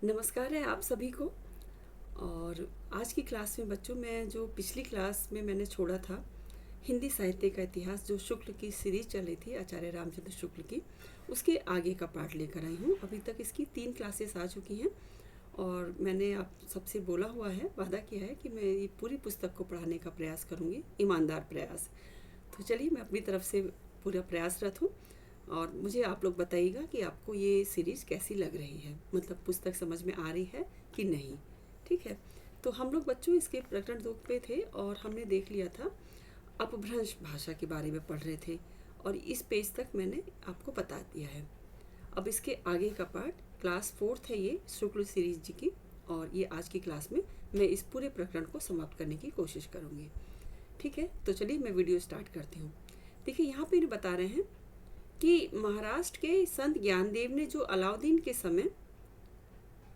नमस्कार है आप सभी को। और आज की क्लास में बच्चों, मैं जो पिछली क्लास में मैंने छोड़ा था हिंदी साहित्य का इतिहास, जो शुक्ल की सीरीज चल रही थी आचार्य रामचंद्र शुक्ल की, उसके आगे का पार्ट लेकर आई हूँ। अभी तक इसकी 3 क्लासेस आ चुकी हैं और मैंने आप सबसे बोला हुआ है, वादा किया है कि मैं ये पूरी पुस्तक को पढ़ाने का प्रयास करूँगी, ईमानदार प्रयास। तो चलिए, मैं अपनी तरफ से पूरा प्रयासरत हूँ और मुझे आप लोग बताइएगा कि आपको ये सीरीज़ कैसी लग रही है, मतलब पुस्तक समझ में आ रही है कि नहीं। ठीक है, तो हम लोग बच्चों इसके प्रकरण 2 पे थे और हमने देख लिया था, अपभ्रंश भाषा के बारे में पढ़ रहे थे और इस पेज तक मैंने आपको बता दिया है। अब इसके आगे का पार्ट क्लास 4th है ये शुक्ल सीरीज जी की, और ये आज की क्लास में मैं इस पूरे प्रकरण को समाप्त करने की कोशिश करूँगी। ठीक है, तो चलिए मैं वीडियो स्टार्ट करती हूँ। देखिए, यहाँ पे बता रहे हैं कि महाराष्ट्र के संत ज्ञानदेव ने जो अलाउद्दीन के समय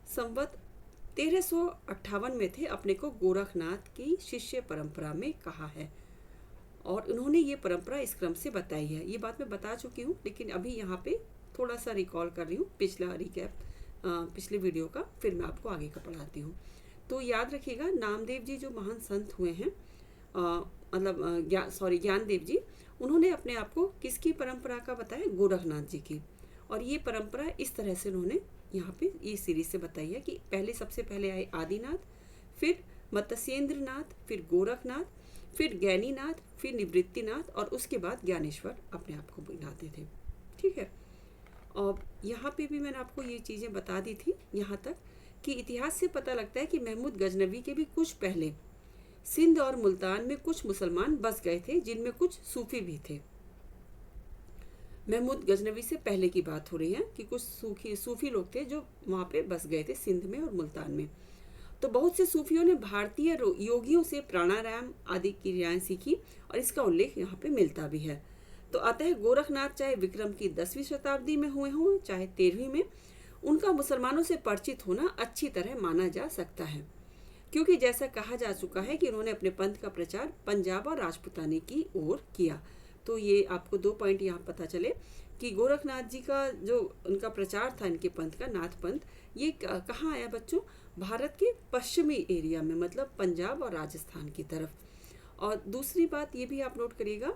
संवत 1358 में थे, अपने को गोरखनाथ की शिष्य परंपरा में कहा है और उन्होंने ये परंपरा इस क्रम से बताई है। ये बात मैं बता चुकी हूँ, लेकिन अभी यहाँ पे थोड़ा सा रिकॉल कर रही हूँ, पिछला रिकैप, पिछले वीडियो का, फिर मैं आपको आगे का पढ़ाती हूँ। तो याद रखिएगा, नामदेव जी जो महान संत हुए हैं, ज्ञानदेव जी, उन्होंने अपने आप को किसकी परंपरा का बताया? गोरखनाथ जी की। और ये परंपरा इस तरह से उन्होंने यहाँ पे ये सीरीज से बताई है कि सबसे पहले आए आदिनाथ, फिर मत्स्येंद्रनाथ, फिर गोरखनाथ, फिर ज्ञानीनाथ, फिर निवृत्तिनाथ और उसके बाद ज्ञानेश्वर अपने आप को बुलाते थे। ठीक है, और यहाँ पे भी मैंने आपको ये चीज़ें बता दी थी यहाँ तक कि इतिहास से पता लगता है कि महमूद गजनवी के भी कुछ पहले सिंध और मुल्तान में कुछ मुसलमान बस गए थे, जिनमें कुछ सूफी भी थे। महमूद गजनवी से पहले की बात हो रही है कि कुछ सूफी लोग थे जो वहाँ पे बस गए थे, सिंध में और मुल्तान में। तो बहुत से सूफियों ने भारतीय योगियों से प्राणायाम आदि क्रियाएं सीखी और इसका उल्लेख यहाँ पे मिलता भी है। तो अतः गोरखनाथ चाहे विक्रम की 10वीं शताब्दी में हुए हों चाहे 13वीं में, उनका मुसलमानों से परिचित होना अच्छी तरह माना जा सकता है, क्योंकि जैसा कहा जा चुका है कि उन्होंने अपने पंथ का प्रचार पंजाब और राजपुताने की ओर किया। तो ये आपको 2 पॉइंट यहाँ पता चले कि गोरखनाथ जी का जो उनका प्रचार था, इनके पंथ का, नाथ पंथ, ये कहाँ आया बच्चों? भारत के पश्चिमी एरिया में, मतलब पंजाब और राजस्थान की तरफ। और दूसरी बात ये भी आप नोट करिएगा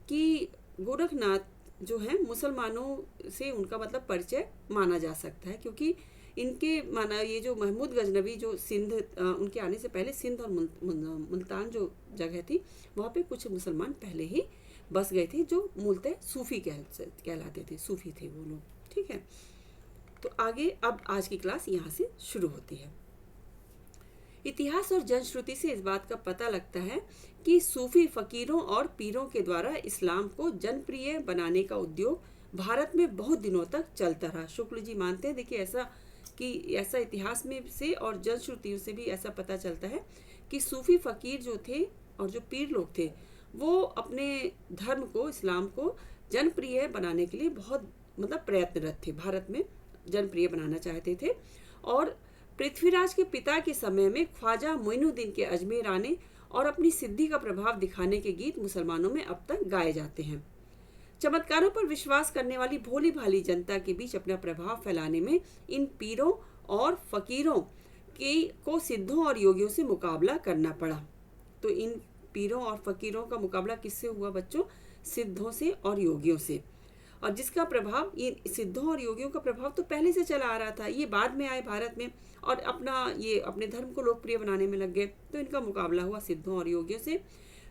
कि गोरखनाथ जो है मुसलमानों से उनका मतलब परिचय माना जा सकता है, क्योंकि इनके माना ये जो महमूद गजनवी जो सिंध, उनके आने से पहले सिंध और मुल्तान जो जगह थी, वहाँ पे कुछ मुसलमान पहले ही बस गए थे जो मूलतः सूफी कहलाते थे, सूफी थे वो लोग। ठीक है, तो आगे अब आज की क्लास यहाँ से शुरू होती है। इतिहास और जनश्रुति से इस बात का पता लगता है कि सूफी फकीरों और पीरों के द्वारा इस्लाम को जनप्रिय बनाने का उद्योग भारत में बहुत दिनों तक चलता रहा। शुक्ल जी मानते हैं, देखिए, ऐसा इतिहास में से और जनश्रुतियों से भी ऐसा पता चलता है कि सूफी फकीर जो थे और जो पीर लोग थे, वो अपने धर्म को, इस्लाम को जनप्रिय बनाने के लिए बहुत प्रयत्नरत थे, भारत में जनप्रिय बनाना चाहते थे। और पृथ्वीराज के पिता के समय में ख्वाजा मोइनुद्दीन के अजमेर आने और अपनी सिद्धि का प्रभाव दिखाने के गीत मुसलमानों में अब तक गाए जाते हैं। चमत्कारों पर विश्वास करने वाली भोली भाली जनता के बीच अपना प्रभाव फैलाने में इन पीरों और फकीरों को सिद्धों और योगियों से मुकाबला करना पड़ा। तो इन पीरों और फकीरों का मुकाबला किससे हुआ बच्चों? सिद्धों से और योगियों से। और जिसका प्रभाव, ये सिद्धों और योगियों का प्रभाव तो पहले से चला आ रहा था, ये बाद में आए भारत में और अपने धर्म को लोकप्रिय बनाने में लग गए। तो इनका मुकाबला हुआ सिद्धों और योगियों से।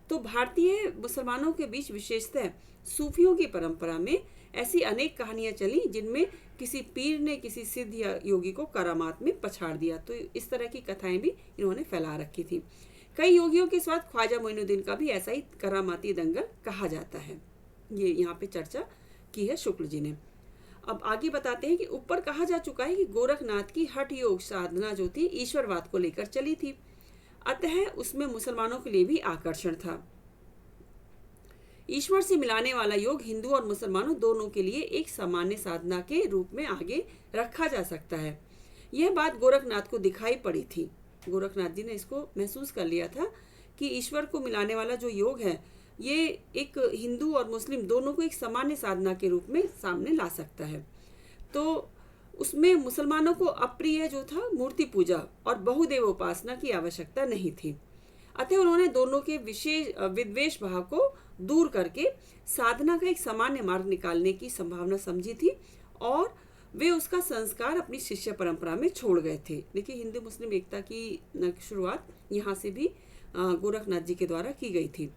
तो भारतीय मुसलमानों के बीच विशेषतः सूफियों की परंपरा में ऐसी अनेक कहानियां चली जिनमें किसी पीर ने किसी सिद्ध या योगी को करामात में पछाड़ दिया। तो इस तरह की कथाएं भी इन्होंने फैला रखी थी। कई योगियों के साथ ख्वाजा मोइनुद्दीन का भी ऐसा ही करामाती दंगल कहा जाता है। ये यहाँ पे चर्चा की है शुक्ल जी ने। अब आगे बताते हैं कि ऊपर कहा जा चुका है कि गोरखनाथ की हठ योग साधना जो थी ईश्वरवाद को लेकर चली थी, अतः उसमें मुसलमानों के लिए भी आकर्षण था। ईश्वर से मिलाने वाला योग हिंदू और मुसलमानों दोनों के लिए एक सामान्य साधना के रूप में आगे रखा जा सकता है। यह बात गोरखनाथ को दिखाई पड़ी थी। गोरखनाथ जी ने इसको महसूस कर लिया था कि ईश्वर को मिलाने वाला जो योग है, ये एक हिंदू और मुस्लिम दोनों को एक सामान्य साधना के रूप में सामने ला सकता है। तो उसमें मुसलमानों को अप्रिय जो था मूर्ति पूजा और बहुदेव उपासना की आवश्यकता नहीं थी। अतः उन्होंने दोनों के विशेष विद्वेष भाव को दूर करके साधना का एक सामान्य मार्ग निकालने की संभावना समझी थी और वे उसका संस्कार अपनी शिष्य परंपरा में छोड़ गए थे। देखिए, हिंदू मुस्लिम एकता की शुरुआत यहाँ से भी गोरखनाथ जी के द्वारा की गई थी।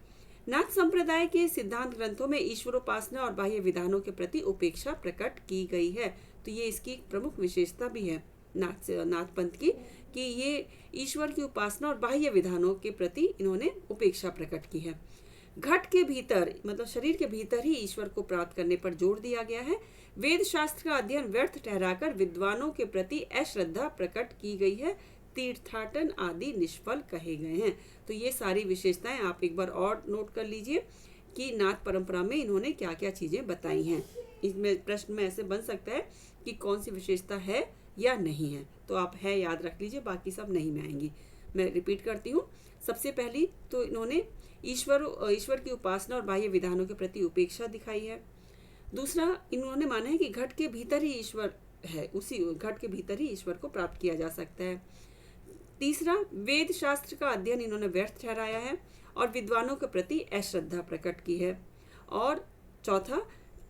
नाथ संप्रदाय के सिद्धांत ग्रंथों में ईश्वरोपासना और बाह्य विधानों के प्रति उपेक्षा प्रकट की गई है। तो ये इसकी एक प्रमुख विशेषता भी है नाथ पंथ की, कि ये ईश्वर की उपासना और बाह्य विधानों के प्रति इन्होंने उपेक्षा प्रकट की है। घट के भीतर, मतलब शरीर के भीतर ही ईश्वर को प्राप्त करने पर जोर दिया गया है। वेद शास्त्र का अध्ययन व्यर्थ ठहराकर विद्वानों के प्रति अश्रद्धा प्रकट की गई है। तीर्थाटन आदि निष्फल कहे गए हैं। तो ये सारी विशेषताएं आप एक बार और नोट कर लीजिए कि नाथ परंपरा में इन्होंने क्या क्या चीजें बताई हैं। इसमें प्रश्न में ऐसे बन सकता है कि कौन सी विशेषता है या नहीं है, तो आप है याद रख लीजिए, बाकी सब नहीं में आएंगी। मैं रिपीट करती हूँ। सबसे पहली तो इन्होंने ईश्वर की उपासना और बाह्य विधानों के प्रति उपेक्षा दिखाई है। दूसरा, इन्होंने माना है कि घट के भीतर ही ईश्वर है, उसी घट के भीतर ही ईश्वर को प्राप्त किया जा सकता है। तीसरा, वेद शास्त्र का अध्ययन इन्होंने व्यर्थ ठहराया है और विद्वानों के प्रति अश्रद्धा प्रकट की है। और चौथा,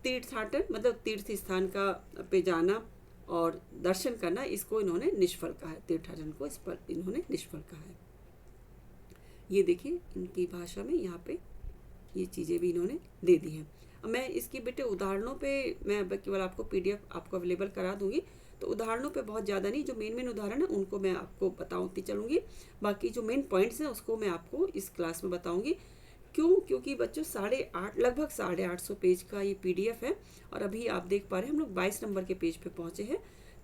तीर्थाटन मतलब तीर्थ स्थान का पे जाना और दर्शन करना, इसको इन्होंने निष्फल कहा है। तीर्थाटन को इस पर इन्होंने निष्फल कहा है। ये देखिए इनकी भाषा में यहाँ पे ये चीज़ें भी इन्होंने दे दी हैं। अब मैं इसकी बेटे उदाहरणों पे मैं केवल आपको PDF आपको अवेलेबल करा दूंगी, तो उदाहरणों पे बहुत ज़्यादा नहीं, जो मेन उदाहरण है उनको मैं आपको बताती चलूँगी। बाकी जो मेन पॉइंट्स हैं उसको मैं आपको इस क्लास में बताऊँगी। क्योंकि बच्चों लगभग 850 पेज का ये PDF है और अभी आप देख पा रहे हैं हम लोग 22 नंबर के पेज पे पहुँचे हैं।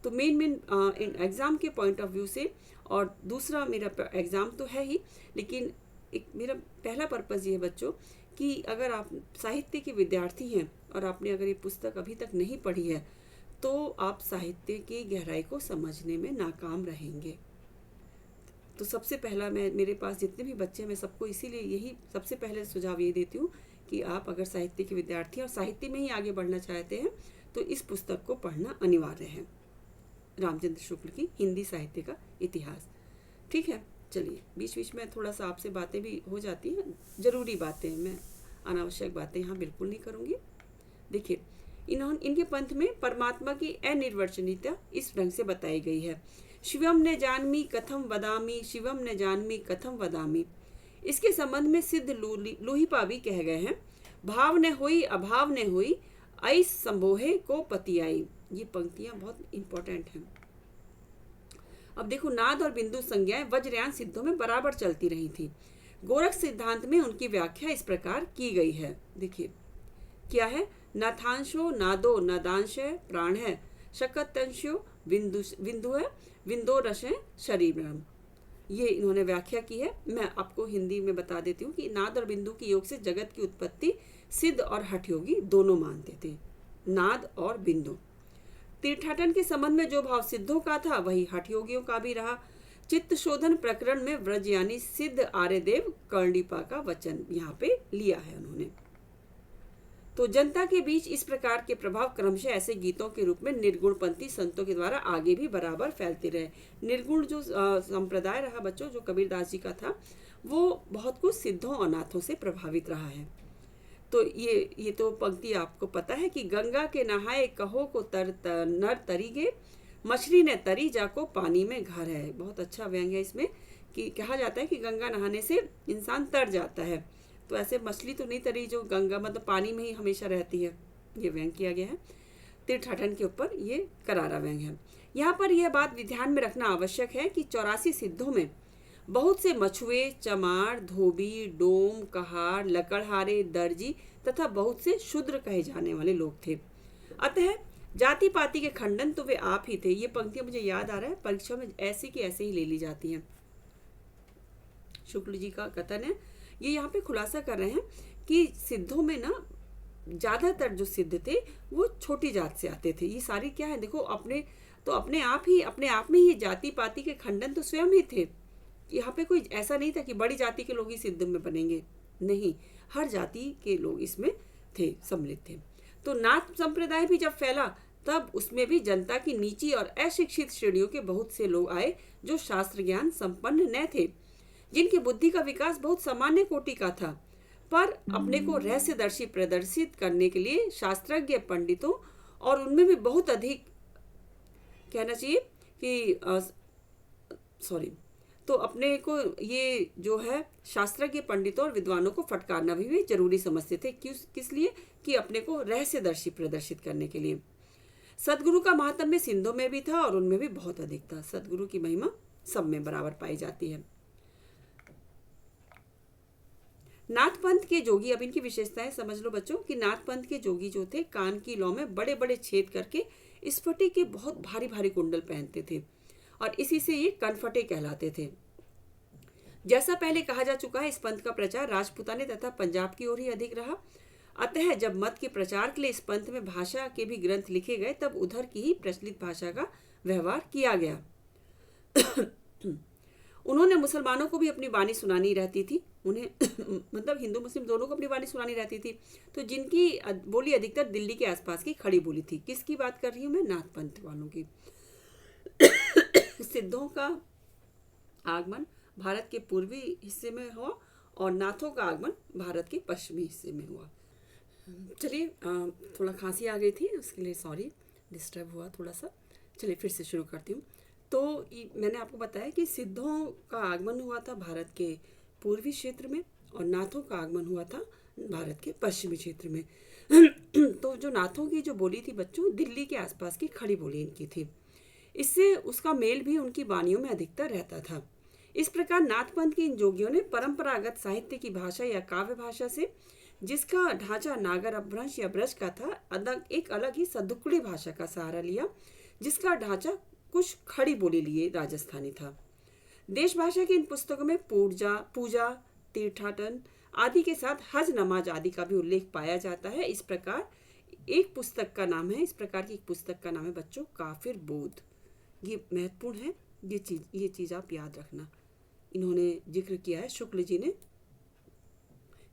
तो मेन एग्ज़ाम के पॉइंट ऑफ व्यू से, और दूसरा मेरा एग्ज़ाम तो है ही, लेकिन एक मेरा पहला पर्पज़ ये है बच्चों कि अगर आप साहित्य के विद्यार्थी हैं और आपने अगर ये पुस्तक अभी तक नहीं पढ़ी है तो आप साहित्य की गहराई को समझने में नाकाम रहेंगे। तो सबसे पहला, मेरे पास जितने भी बच्चे हैं मैं सबको इसीलिए यही सबसे पहले सुझाव ये देती हूँ कि आप अगर साहित्य के विद्यार्थी और साहित्य में ही आगे बढ़ना चाहते हैं तो इस पुस्तक को पढ़ना अनिवार्य है, रामचंद्र शुक्ल की हिंदी साहित्य का इतिहास। ठीक है, चलिए बीच बीच में थोड़ा सा आपसे बातें भी हो जाती हैं, ज़रूरी बातें, मैं अनावश्यक बातें यहाँ बिल्कुल नहीं करूँगी। देखिए, इनके पंथ में परमात्मा की अनिर्वचनीयता इस ढंग से बताई गई है। शिवम ने जानमी कथम वदामी, शिवम ने जानमी कथम वदामी। इसके संबंध में सिद्ध लोहिपा भी कह गए हैं, भाव ने होई अभाव ने होई, ऐस संभोहे को पति आई। ये पंक्तियां बहुत इंपॉर्टेंट हैं। अब देखो, नाद और बिंदु संज्ञाएं वज्रयान सिद्धों में बराबर चलती रही थी। गोरख सिद्धांत में उनकी व्याख्या इस प्रकार की गई है। देखिए क्या है, नाथांशो नादो नदांश प्राण है, शकतंशो बिंदु है, विंदो रस है शरीरम। ये इन्होंने व्याख्या की है। मैं आपको हिंदी में बता देती हूँ कि नाद और बिंदु की योग से जगत की उत्पत्ति सिद्ध और हठयोगी दोनों मानते थे, नाद और बिंदु। तीर्थाटन के संबंध में जो भाव सिद्धों का था वही हठयोगियों का भी रहा। चित्त शोधन प्रकरण में व्रज यानी सिद्ध आर्यदेव कर्णिपा का वचन यहाँ पे लिया है उन्होंने। तो जनता के बीच इस प्रकार के प्रभाव क्रमशः ऐसे गीतों के रूप में निर्गुणपंथी संतों के द्वारा आगे भी बराबर फैलते रहे। निर्गुण जो संप्रदाय रहा बच्चों, जो कबीरदास जी का था, वो बहुत कुछ सिद्धों और नाथों से प्रभावित रहा है। तो ये तो पंक्ति आपको पता है कि गंगा के नहाए कहो को नर तरी गे, मछली ने तरी जाको पानी में घर है। बहुत अच्छा व्यंग है इसमें कि कहा जाता है कि गंगा नहाने से इंसान तर जाता है। तो ऐसे मछली तो नहीं तरी जो गंगा मतलब पानी में ही हमेशा रहती है, ये व्यंग किया गया है। तीर्थाटन के ऊपर ये करारा व्यंग है। यहाँ पर यह बात ध्यान में रखना आवश्यक है कि 84 सिद्धों में बहुत से मछुए, चमार, धोबी, डोम, कहार, लकड़हारे, दर्जी तथा बहुत से शूद्र कहे जाने वाले लोग थे। अतः जाति पाति के खंडन तो वे आप ही थे। ये पंक्तियां मुझे याद आ रहा है, परीक्षा में ऐसी की ऐसे ही ले ली जाती हैं। शुक्ल जी का कथन है, ये यहाँ पे खुलासा कर रहे हैं कि सिद्धों में ना ज्यादातर जो सिद्ध थे वो छोटी जात से आते थे। ये सारी क्या है, देखो अपने आप में ही जाति पाति के खंडन तो स्वयं ही थे। यहाँ पे कोई ऐसा नहीं था कि बड़ी जाति के लोग ही सिद्ध में बनेंगे, नहीं, हर जाति के लोग इसमें थे, सम्मिलित थे। तो नाथ संप्रदाय भी जब फैला तब उसमें भी जनता की नीची और अशिक्षित श्रेणियों के बहुत से लोग आए जो शास्त्र ज्ञान संपन्न न थे, जिनकी बुद्धि का विकास बहुत सामान्य कोटि का था, पर अपने को रहस्यदर्शी प्रदर्शित करने के लिए शास्त्रज्ञ पंडितों और उनमें भी बहुत अधिक कहना चाहिए कि सॉरी तो अपने को ये जो है शास्त्रज्ञ पंडितों और विद्वानों को फटकारना भी जरूरी समझते थे। किस लिए? कि अपने को रहस्यदर्शी प्रदर्शित करने के लिए। सदगुरु का महात्म्य सिंधों में भी था और उनमें भी बहुत अधिक था। सदगुरु की महिमा सब में बराबर पाई जाती है। नाथ पंथ के जोगी, अब इनकी विशेषताएं समझ लो बच्चों कि नाथ पंथ के जोगी जो थे कान की लौ में बड़े बड़े छेद करके स्फटिक के बहुत भारी भारी कुंडल पहनते थे और इसी से ये कनफटे कहलाते थे। जैसा पहले कहा जा चुका है, इस पंथ का प्रचार राजपूताने तथा पंजाब की ओर ही अधिक रहा। अतः जब मत के प्रचार के लिए इस पंथ में भाषा के भी ग्रंथ लिखे गए तब उधर की ही प्रचलित भाषा का व्यवहार किया गया। उन्होंने मुसलमानों को भी अपनी वाणी सुनानी रहती थी, उन्हें मतलब हिंदू मुस्लिम दोनों को अपनी वाणी सुनानी रहती थी। तो जिनकी बोली अधिकतर दिल्ली के आसपास की खड़ी बोली थी। किसकी बात कर रही हूँ मैं? नाथ पंथ वालों की। सिद्धों का आगमन भारत के पूर्वी हिस्से में हुआ और नाथों का आगमन भारत के पश्चिमी हिस्से में हुआ। चलिए, थोड़ा खांसी आ गई थी, उसके लिए सॉरी, डिस्टर्ब हुआ थोड़ा सा। चलिए फिर से शुरू करती हूँ। तो मैंने आपको बताया कि सिद्धों का आगमन हुआ था भारत के पूर्वी क्षेत्र में और नाथों का आगमन हुआ था भारत के पश्चिमी क्षेत्र में। तो जो नाथों की जो बोली थी बच्चों, दिल्ली के आसपास की खड़ी बोली इनकी थी। इससे उसका मेल भी उनकी वाणियों में अधिकतर रहता था। इस प्रकार नाथ पंथ के इन जोगियों ने परंपरागत साहित्य की भाषा या काव्य भाषा से, जिसका ढांचा नागर अपभ्रंश या ब्रज का था, एक अलग ही सदुक्कड़ी भाषा का सहारा लिया, जिसका ढांचा कुछ खड़ी बोली लिए राजस्थानी था। देश भाषा की इन पुस्तकों में पूजा, तीर्थाटन आदि के साथ हज नमाज आदि का भी उल्लेख पाया जाता है। इस प्रकार की एक पुस्तक का नाम है बच्चों काफिर बोध। ये महत्वपूर्ण है, ये चीज आप याद रखना। इन्होंने जिक्र किया है, शुक्ल जी ने।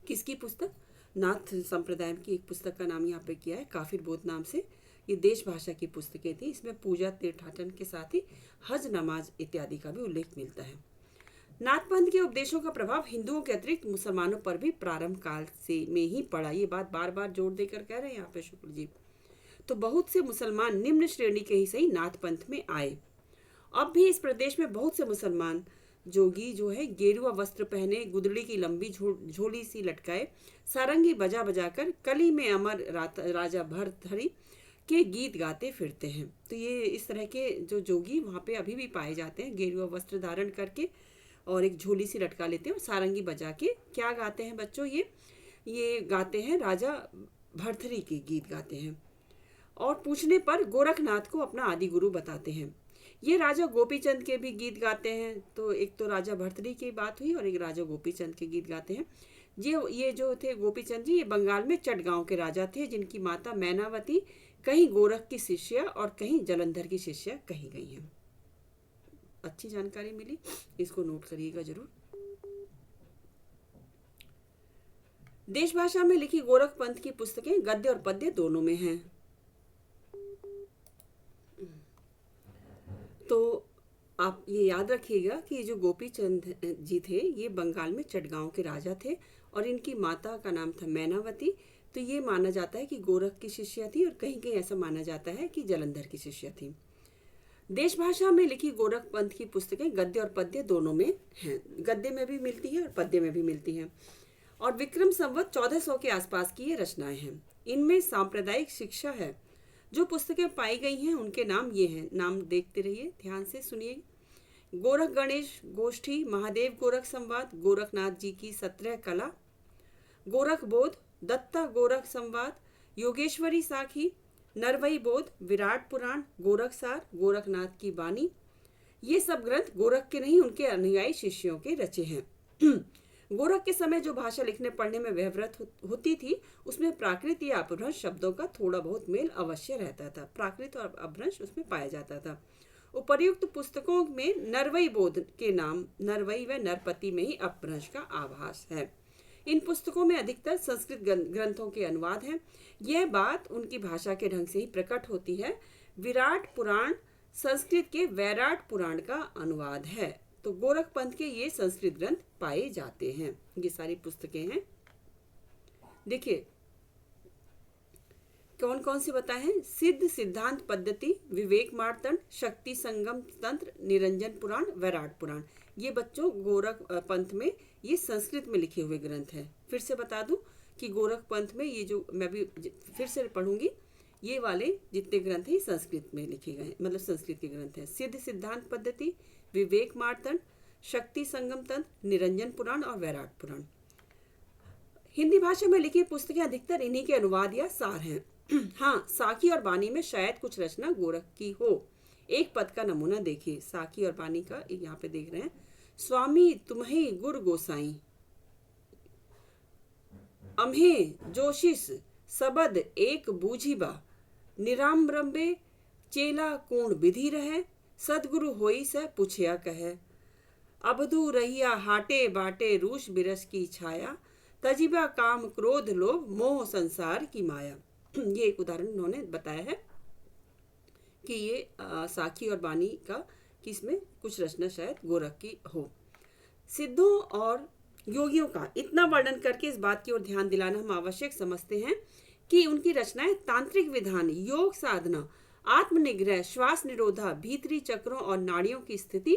किसकी पुस्तक? नाथ संप्रदाय की एक पुस्तक का नाम यहाँ पे किया है काफिर बोध नाम से। ये देश भाषा की पुस्तकें थी। इसमें पूजा, तीर्थाटन के साथ ही हज नमाज इत्यादि का भी उल्लेख मिलता है। नाथ पंथ के उपदेशों का प्रभाव हिंदुओं के अतिरिक्त मुसलमानों पर भी प्रारंभ काल से में ही पड़ा। ये बात बार बार जोर देकर कह रहे हैं यहाँ पे शुक्ल जी। तो बहुत से मुसलमान निम्न श्रेणी के ही सही नाथ पंथ में आए। अब भी इस प्रदेश में बहुत से मुसलमान जोगी जो है गेरुआ वस्त्र पहने, गुदड़ी की लंबी झोली सी लटकाए, सारंगी बजा बजाकर कली में अमर राजा भर्तृहरि के गीत गाते फिरते हैं। तो ये इस तरह के जो जोगी वहाँ पे अभी भी पाए जाते हैं, गेरुआ वस्त्र धारण करके और एक झोली सी लटका लेते हैं और सारंगी बजा के क्या गाते हैं बच्चों? ये गाते हैं, राजा भर्तृहरि के गीत गाते हैं और पूछने पर गोरखनाथ को अपना आदि गुरु बताते हैं। ये राजा गोपीचंद के भी गीत गाते हैं। तो एक तो राजा भर्तृहरि की बात हुई और एक राजा गोपीचंद के गीत गाते हैं। ये जो थे गोपीचंद जी, ये बंगाल में चटगांव के राजा थे, जिनकी माता मैनावती कहीं गोरख की शिष्या और कहीं जलंधर की शिष्या कही गई हैं। अच्छी जानकारी मिली, इसको नोट करिएगा जरूर। देश भाषा में लिखी गोरख पंथ की पुस्तकें गद्य और पद्य दोनों में हैं। तो आप ये याद रखिएगा कि ये जो गोपीचंद जी थे ये बंगाल में चटगांव के राजा थे और इनकी माता का नाम था मैनावती। तो ये माना जाता है कि गोरख की शिष्या थी और कहीं कहीं ऐसा माना जाता है कि जलंधर की शिष्या थी। देश भाषा में लिखी गोरख पंथ की पुस्तकें गद्य और पद्य दोनों में हैं। गद्य में भी मिलती है और पद्य में भी मिलती हैं और विक्रम संवत 1400 के आसपास की ये रचनाएं हैं। इनमें सांप्रदायिक शिक्षा है। जो पुस्तकें पाई गई हैं उनके नाम ये हैं, नाम देखते रहिए, ध्यान से सुनिए। गोरख गणेश गोष्ठी, महादेव गोरख संवाद, गोरखनाथ जी की 17 कला, गोरख बोध, दत्ता गोरख संवाद, योगेश्वरी साखी, नरवई बोध, विराट पुराण, गोरख सार, गोरखनाथ की वाणी। ये सब ग्रंथ गोरख के नहीं उनके अनुयायी शिष्यों के रचे हैं। गोरख के समय जो भाषा लिखने पढ़ने में व्यवहृत होती थी उसमें प्राकृत या अपभ्रंश शब्दों का थोड़ा बहुत मेल अवश्य रहता था। प्राकृत और अपभ्रंश उसमें पाया जाता था। उपर्युक्त पुस्तकों में नरवई बोध के नाम नरवई व नरपति में ही अपभ्रंश का आभास है। इन पुस्तकों में अधिकतर संस्कृत ग्रंथों के अनुवाद हैं। यह बात उनकी भाषा के ढंग से ही प्रकट होती है। विराट पुराण संस्कृत के वैराट पुराण का अनुवाद है। तो गोरख पंथ के ये संस्कृत ग्रंथ पाए जाते हैं। ये सारी पुस्तकें हैं। देखिए कौन कौन से बताए हैं? सिद्ध सिद्धांत पद्धति, विवेक मार्तंड, शक्ति संगम तंत्र, निरंजन पुराण, वैराट पुराण। ये बच्चों गोरख पंथ में ये संस्कृत में लिखे हुए ग्रंथ हैं। फिर से बता दूं कि गोरख पंथ में ये जो मैं भी फिर से पढ़ूंगी, ये वाले जितने ग्रंथ हैं संस्कृत में लिखे गए, मतलब संस्कृत के ग्रंथ हैं। सिद्ध सिद्धांत पद्धति, विवेक मार्तंड, शक्ति संगम तंत्र, निरंजन पुराण और वैराट पुराण। हिंदी भाषा में लिखी पुस्तकें अधिकतर इन्हीं के अनुवाद या सार हैं। हाँ, साखी और बानी में शायद कुछ रचना गोरख की हो। एक पद का नमूना देखिए, साखी और बानी का यहाँ पे देख रहे हैं। स्वामी तुम्हें गुर गोसाई, अम्हे जोशिस सबद एक बूझीबा, निराम्रम्बे चेला कोण विधि रहे, सदगुरु होई से पूछया कहे, अबधू रहिया हाटे बाटे रूष बिरस की छाया, तजीबा काम क्रोध लोभ मोह संसार की माया। ये एक उदाहरण उन्होंने बताया है कि ये साखी और बानी का कि इसमें कुछ रचना शायद गोरख की हो। सिद्धों और योगियों का इतना वर्णन करके इस बात की ओर ध्यान दिलाना हम आवश्यक समझते हैं कि उनकी रचनाएं तांत्रिक विधान, योग साधना, आत्मनिग्रह, श्वास निरोधा, भीतरी चक्रों और नाड़ियों की स्थिति,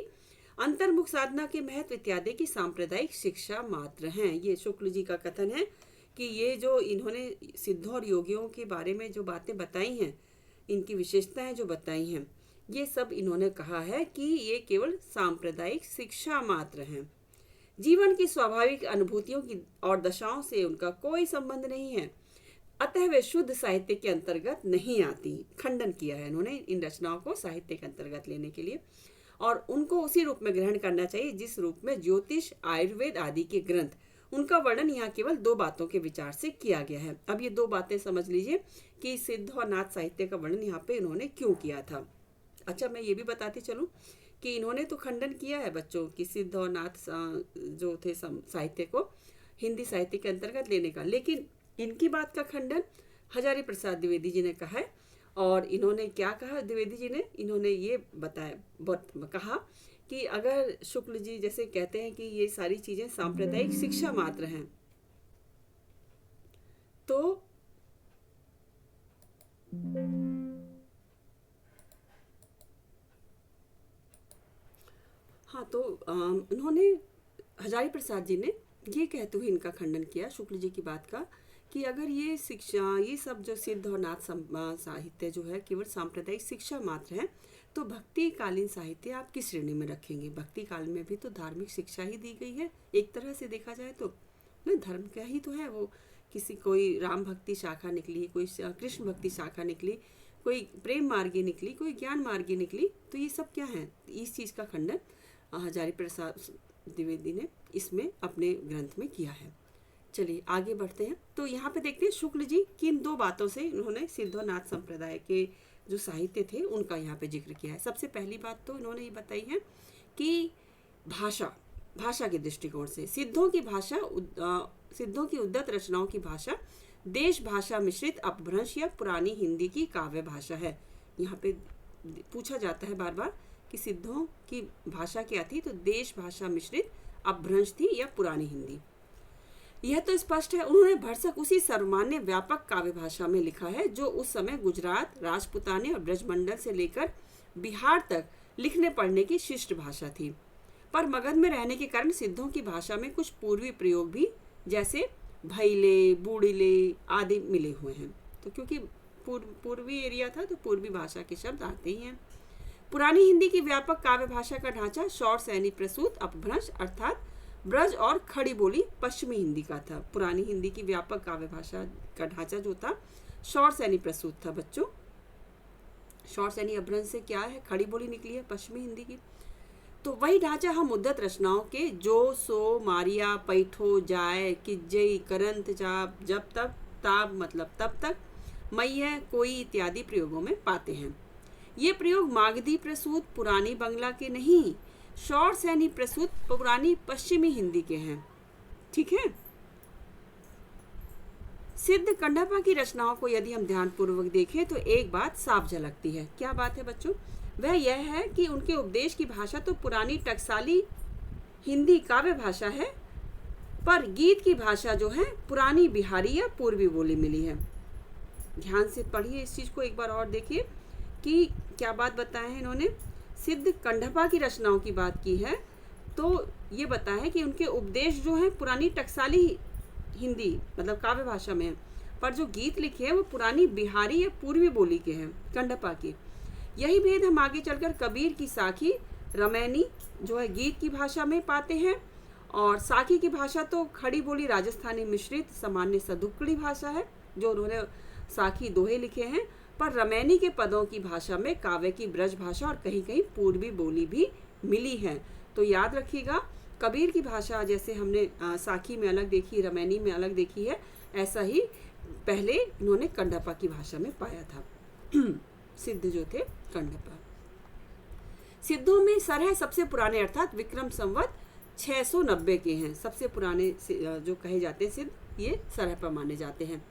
अंतर्मुख साधना के महत्व इत्यादि की सांप्रदायिक शिक्षा मात्र हैं। ये शुक्ल जी का कथन है कि ये जो इन्होंने सिद्धों और योगियों के बारे में जो बातें बताई हैं, इनकी विशेषताएं जो बताई हैं, ये सब इन्होंने कहा है कि ये केवल सांप्रदायिक शिक्षा मात्र हैं। जीवन की स्वाभाविक अनुभूतियों की और दशाओं से उनका कोई संबंध नहीं है, अतः वे शुद्ध साहित्य के अंतर्गत नहीं आती। खंडन किया है इन्होंने इन रचनाओं को साहित्य के अंतर्गत लेने के लिए, और उनको उसी रूप में ग्रहण करना चाहिए जिस रूप में ज्योतिष, आयुर्वेद आदि के ग्रंथ। उनका वर्णन यहाँ केवल दो बातों के विचार से किया गया है। अब ये दो बातें समझ लीजिए कि सिद्ध और नाथ साहित्य का वर्णन यहाँ पे इन्होंने क्यों किया था। अच्छा, मैं ये भी बताती चलूँ कि इन्होंने तो खंडन किया है बच्चों कि सिद्ध और नाथ जो थे साहित्य को हिंदी साहित्य के अंतर्गत लेने का, लेकिन इनकी बात का खंडन हजारी प्रसाद द्विवेदी जी ने कहा है। और इन्होंने क्या कहा द्विवेदी जी ने? इन्होंने ये कहा कि अगर शुक्ल जी जैसे कहते हैं कि ये सारी चीजें सांप्रदायिक शिक्षा मात्र हैं, तो हाँ, तो उन्होंने हजारी प्रसाद जी ने ये कहते हुए इनका खंडन किया शुक्ल जी की बात का कि अगर ये शिक्षा, ये सब जो सिद्ध और नाथ साहित्य जो है केवल सांप्रदायिक शिक्षा मात्र है, तो भक्ति कालीन साहित्य आप किस श्रेणी में रखेंगे? भक्ति काल में भी तो धार्मिक शिक्षा ही दी गई है, एक तरह से देखा जाए तो ना, धर्म का ही तो है वो। किसी कोई राम भक्ति शाखा निकली, कोई कृष्ण भक्ति शाखा निकली, कोई प्रेम मार्गी निकली, कोई ज्ञान मार्गी निकली, तो ये सब क्या है? इस चीज़ का खंडन हजारी प्रसाद द्विवेदी ने इसमें अपने ग्रंथ में किया है। चलिए आगे बढ़ते हैं। तो यहाँ पे देखते हैं शुक्ल जी किन दो बातों से इन्होंने सिद्ध और नाथ संप्रदाय के जो साहित्य थे उनका यहाँ पे जिक्र किया है। सबसे पहली बात तो इन्होंने ये बताई है कि भाषा के दृष्टिकोण से सिद्धों की भाषा, सिद्धों की उद्दत रचनाओं की भाषा देश भाषा मिश्रित अपभ्रंश या पुरानी हिंदी की काव्य भाषा है। यहाँ पे पूछा जाता है बार बार कि सिद्धों की भाषा क्या थी, तो देश भाषा मिश्रित अपभ्रंश थी या पुरानी हिंदी। यह तो स्पष्ट है। उन्होंने भरसक उसी सर्वमान्य व्यापक काव्य भाषा में लिखा है जो उस समय गुजरात, राजपुताने और ब्रजमंडल से लेकर बिहार तक लिखने पढ़ने की शिष्ट भाषा थी। पर मगध में रहने के कारण सिद्धों की भाषा में कुछ पूर्वी प्रयोग भी, जैसे भैले, बूढ़िले आदि मिले हुए हैं। तो क्योंकि पूर्वी एरिया था तो पूर्वी भाषा के शब्द आते ही हैं। पुरानी हिंदी की व्यापक काव्य भाषा का ढांचा शौर सैनी प्रसूत अपभ्रंश अर्थात ब्रज और खड़ी बोली पश्चिमी हिंदी का था। पुरानी हिंदी की व्यापक काव्य भाषा का ढांचा जो था शौर सैनी प्रसूत था बच्चों। शौर सैनी अपभ्रंश से क्या है? खड़ी बोली निकली है पश्चिमी हिंदी की। तो वही ढांचा हम उद्दत रचनाओं के जो, सो, मारिया, पैठो, जाय, किज्जई, करंत, जाप, जब तक, ताब मतलब तब तक, मैया, कोई इत्यादि प्रयोगों में पाते हैं। ये प्रयोग मागधी प्रसूत पुरानी बंगला के नहीं, शौर सैनी प्रसूत पुरानी पश्चिमी हिंदी के हैं। ठीक है, सिद्ध कंडप्पा की रचनाओं को यदि हम ध्यानपूर्वक देखें तो एक बात साफ झलकती है। क्या बात है बच्चों? वह यह है कि उनके उपदेश की भाषा तो पुरानी टकसाली हिंदी काव्य भाषा है, पर गीत की भाषा जो है पुरानी बिहारी या पूर्वी बोली मिली है। ध्यान से पढ़िए इस चीज को, एक बार और देखिए कि क्या बात बताए हैं इन्होंने। सिद्ध कंडप्पा की रचनाओं की बात की है तो ये बताया है कि उनके उपदेश जो है पुरानी टकसाली हिंदी मतलब काव्य भाषा में है, पर जो गीत लिखे हैं वो पुरानी बिहारी या पूर्वी बोली के हैं, कंडप्पा के। यही भेद हम आगे चलकर कबीर की साखी रमैनी जो है गीत की भाषा में पाते हैं, और साखी की भाषा तो खड़ी बोली राजस्थानी मिश्रित सामान्य सदुक्कड़ी भाषा है जो उन्होंने साखी दोहे लिखे हैं, पर रमैनी के पदों की भाषा में काव्य की ब्रज भाषा और कहीं कहीं पूर्वी बोली भी मिली है। तो याद रखिएगा, कबीर की भाषा जैसे हमने साखी में अलग देखी, रमैनी में अलग देखी है, ऐसा ही पहले इन्होंने कंडप्पा की भाषा में पाया था। सिद्ध जो थे कंडप्पा। सिद्धों में सरह सबसे पुराने अर्थात विक्रम संवत 690 के हैं। सबसे पुराने जो कहे जाते हैं सिद्ध, ये सरह पर माने जाते हैं।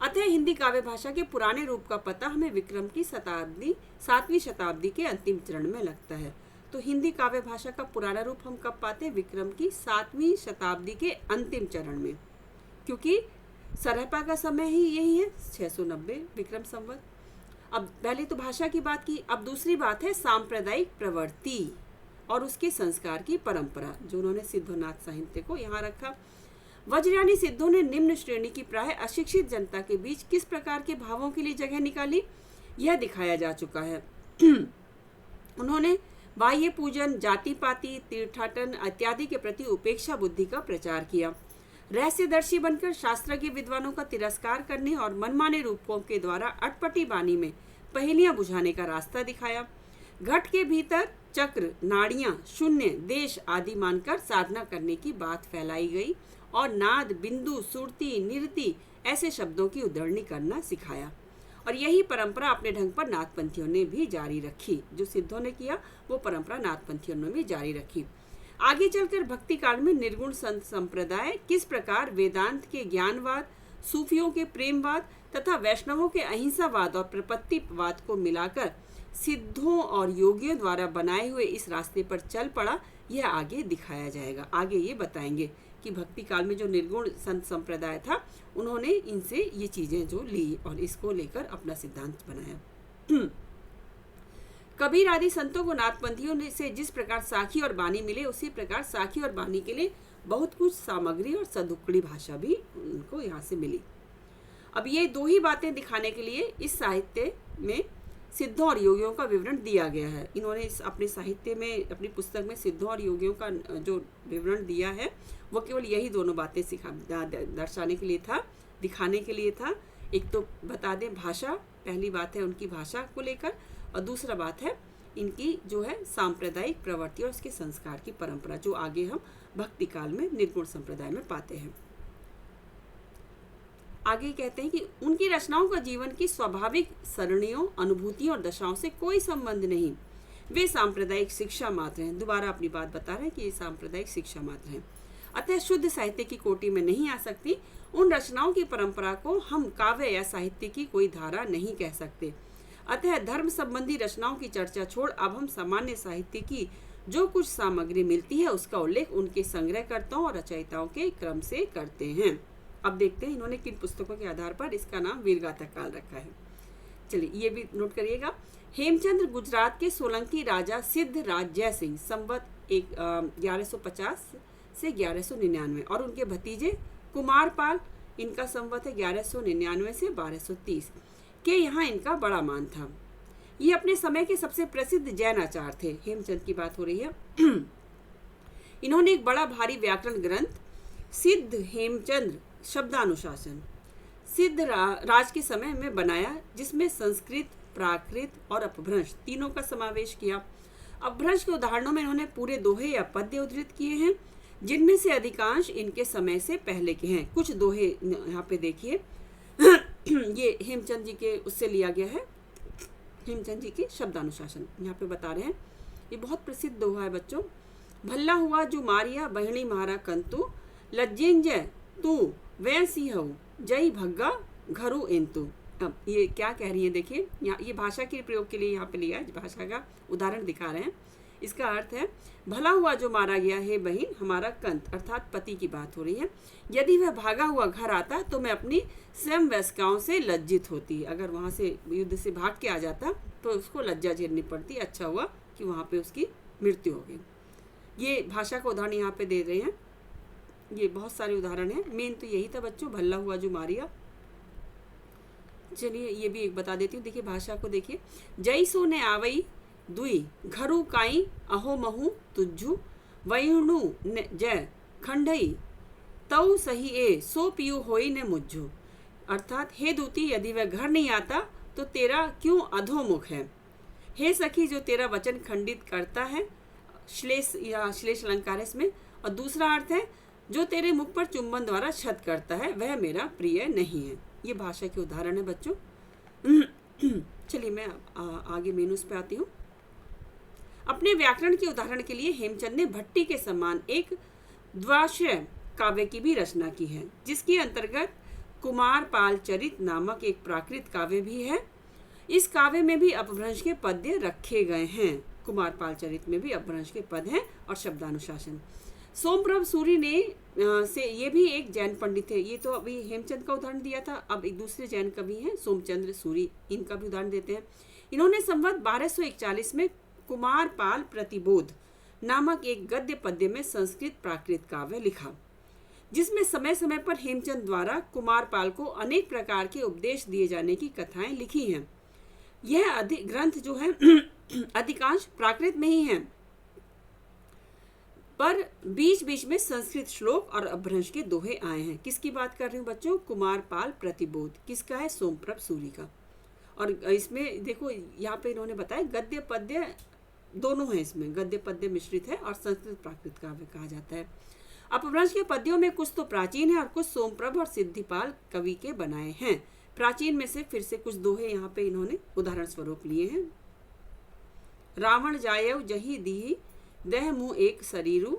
अतः हिंदी काव्य भाषा के पुराने रूप का पता हमें विक्रम की 7वीं शताब्दी के अंतिम चरण में लगता है। तो हिंदी काव्य भाषा का पुराना रूप हम कब पाते हैं? विक्रम की 7वीं शताब्दी के अंतिम चरण में, क्योंकि सरहपा का समय ही यही है 690 विक्रम संवत। अब पहले तो भाषा की बात की, अब दूसरी बात है सांप्रदायिक प्रवृत्ति और उसके संस्कार की परंपरा, जो उन्होंने सिद्धोनाथ साहित्य को यहाँ रखा। वज्रयानी सिद्धों ने निम्न श्रेणी की प्राय अशिक्षित जनता के बीच किस प्रकार के भावों के लिए जगह निकाली, यह दिखाया जा चुका है। उन्होंने बाह्य पूजन, जाति पाति, तीर्थाटन इत्यादि के प्रति उपेक्षा बुद्धि का प्रचार किया। रहस्यदर्शी बनकर शास्त्रज्ञ विद्वानों का तिरस्कार करने और मनमाने रूपों के द्वारा अटपटी बानी में पहेलियां बुझाने का रास्ता दिखाया। घट के भीतर चक्र, नाड़ियां, शून्य, देश आदि मानकर साधना करने की बात फैलाई गई और नाद, बिंदु, सुरती, निरति ऐसे शब्दों की उद्धरणी करना सिखाया। और यही परंपरा अपने ढंग पर नाथपंथियों ने भी जारी रखी। जो सिद्धों ने किया वो परंपरा नाथपंथियों ने भी जारी रखी। आगे चलकर भक्ति काल में निर्गुण संत संप्रदाय किस प्रकार वेदांत के ज्ञानवाद, सूफियों के प्रेमवाद तथा वैष्णवों के अहिंसावाद और प्रपत्तिवाद को मिलाकर सिद्धों और योगियों द्वारा बनाए हुए इस रास्ते पर चल पड़ा, यह आगे दिखाया जाएगा। आगे ये बताएंगे कि भक्ति काल में जो निर्गुण संत संप्रदाय था उन्होंने इनसे ये चीजें जो ली और इसको लेकर अपना सिद्धांत बनाया। कबीर आदि संतों को नाथपंथियों ने से जिस प्रकार साखी और बानी मिले, उसी प्रकार साखी और बानी के लिए बहुत कुछ सामग्री और सदुक्कड़ी भाषा भी उनको यहाँ से मिली। अब ये दो ही बातें दिखाने के लिए इस साहित्य में सिद्धों और योगियों का विवरण दिया गया है। इन्होंने इस अपने साहित्य में, अपनी पुस्तक में सिद्धों और योगियों का जो विवरण दिया है वो केवल यही दोनों बातें दर्शाने के लिए था, दिखाने के लिए था। एक तो बता दें भाषा, पहली बात है उनकी भाषा को लेकर, और दूसरा बात है इनकी जो है सांप्रदायिक प्रवृत्ति और उसके संस्कार की परंपरा, जो आगे हम भक्ति काल में निर्गुण संप्रदाय में पाते हैं। आगे कहते हैं कि उनकी रचनाओं का जीवन की स्वाभाविक सरणियों, अनुभूतियों और दशाओं से कोई संबंध नहीं, वे सांप्रदायिक शिक्षा मात्र हैं। दोबारा अपनी बात बता रहे हैं कि ये सांप्रदायिक शिक्षा मात्र हैं, अतः शुद्ध साहित्य की कोटि में नहीं आ सकती। उन रचनाओं की परंपरा को हम काव्य या साहित्य की कोई धारा नहीं कह सकते। अतः धर्म संबंधी रचनाओं की चर्चा छोड़ अब हम सामान्य साहित्य की जो कुछ सामग्री मिलती है उसका उल्लेख उनके संग्रहकर्ताओं और रचयिताओं के क्रम से करते हैं। अब देखते हैं इन्होंने किन पुस्तकों के आधार पर इसका नाम वीरगाथा काल रखा है। चलिए ये भी नोट करिएगा। हेमचंद्र गुजरात के सोलंकी राजा सिद्ध राज जय सिंह संवत 1150 से 1199 और उनके भतीजे कुमारपाल, इनका संवत है 1199 से 1230 के यहाँ इनका बड़ा मान था। ये अपने समय के सबसे प्रसिद्ध जैन आचार्य थे। हेमचंद की बात हो रही है। इन्होंने एक बड़ा भारी व्याकरण ग्रंथ सिद्ध हेमचंद्र शब्दानुशासन सिद्ध राज के समय में बनाया, जिसमें संस्कृत, प्राकृत और अपभ्रंश तीनों का समावेश किया। अपभ्रंश के उदाहरणों में इन्होंने पूरे दोहे या पद्य उद्धृत किए हैं, जिनमें से अधिकांश इनके समय से पहले के हैं। कुछ दोहे यहाँ पे देखिए, ये हेमचंद जी के उससे लिया गया है, हेमचंद जी के शब्दानुशासन यहाँ पे बता रहे हैं। ये बहुत प्रसिद्ध दोहा है बच्चों। भल्ला हुआ जो मारिया बहणी मारा कंतु, लज्जिंजय तू वैसी हूँ, जय भग्गा घरु एंतु। अब ये क्या कह रही है देखिए, यहाँ ये भाषा के प्रयोग के लिए यहाँ पे लिया है, भाषा का उदाहरण दिखा रहे हैं। इसका अर्थ है, भला हुआ जो मारा गया है बहन हमारा कंत, अर्थात पति की बात हो रही है। यदि वह भागा हुआ घर आता तो मैं अपनी स्वयं वयस्काओं से लज्जित होती। अगर वहाँ से युद्ध से भाग के आ जाता तो उसको लज्जा झेलनी पड़ती। अच्छा हुआ कि वहाँ पे उसकी मृत्यु हो गई। ये भाषा का उदाहरण यहाँ पे दे रहे हैं। ये बहुत सारे उदाहरण हैं, मेन तो यही था बच्चों, भला हुआ जो मारिया। चलिए ये भी एक बता देती हूँ। देखिए भाषा को देखिए, जय सो ने आवई दुई घरु काई अहो महु तुज्जु वयुणु जय खंडई तऊ सही ए सो पियु होई ने मुज्जु। अर्थात हे दूती, यदि वह घर नहीं आता तो तेरा क्यों अधोमुख है। हे सखी, जो तेरा वचन खंडित करता है, श्लेष या श्लेष अलंकार है इसमें। और दूसरा अर्थ है, जो तेरे मुख पर चुंबन द्वारा छत करता है वह मेरा प्रिय नहीं है। ये भाषा के उदाहरण है बच्चों। चलिए मैं आगे मेनूस पे आती हूँ। अपने व्याकरण के उदाहरण के लिए हेमचंद ने भट्टी के समान एक द्वाश्रय काव्य की भी रचना की है, जिसके अंतर्गत कुमार पाल चरित नामक एक प्राकृत काव्य भी है। इस काव्य में भी अपभ्रंश के पद्य रखे गए हैं। कुमार पाल चरित में भी अपभ्रंश के पद हैं और शब्दानुशासन। सोमप्रभ सूरी ने से ये भी एक जैन पंडित है। ये तो अभी हेमचंद का उदाहरण दिया था, अब एक दूसरे जैन कवि हैं सोमचंद्र सूरी, इनका भी उदाहरण देते हैं। इन्होंने संवत 1241 में कुमार पाल प्रतिबोध नामक एक गद्य पद्य में संस्कृत प्राकृत काव्य लिखा, जिसमें समय समय पर हेमचंद द्वारा कुमार पाल को अनेक प्रकार के उपदेश दिए जाने की कथाएं लिखी हैं। यह ग्रंथ जो है अधिकांश प्राकृत में ही है, पर बीच बीच में संस्कृत श्लोक और अपभ्रंश के दोहे आए हैं। किसकी बात कर रही हूँ बच्चों? कुमार पाल प्रतिबोध। किसका है? सोमप्रभ सूरी का। और इसमें देखो यहाँ पे इन्होंने बताया गद्य पद्य दोनों हैं, इसमें गद्य पद्य मिश्रित है और संस्कृत प्राकृत काव्य कहा जाता है। अपभ्रंश के पद्यों में कुछ तो प्राचीन है और कुछ सोमप्रभ और सिद्धिपाल कवि के बनाए हैं। प्राचीन में से फिर से कुछ दोहे यहाँ पे इन्होंने उदाहरण स्वरूप लिए हैं। रावण जायव जही दीही दह मुँह एक शरीरु